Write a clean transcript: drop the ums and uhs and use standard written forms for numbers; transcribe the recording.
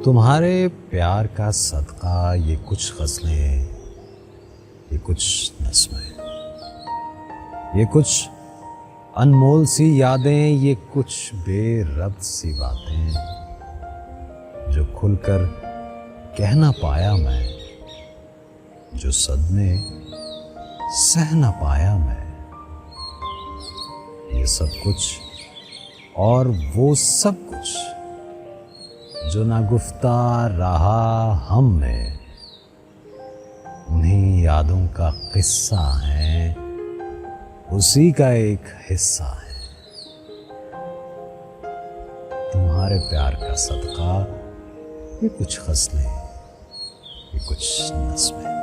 तुम्हारे प्यार का सदका ये कुछ गज़लें, ये कुछ नज़्में, ये कुछ अनमोल सी यादें, ये कुछ बेरब्त सी बातें जो खुलकर कह ना पाया मैं, जो सदमे सह ना पाया मैं। ये सब कुछ और वो सब कुछ जो ना गुफ्ता रहा हम में, उन्हीं यादों का किस्सा है, उसी का एक हिस्सा है। तुम्हारे प्यार का सदका ये कुछ गज़लें, ये कुछ नज़्में।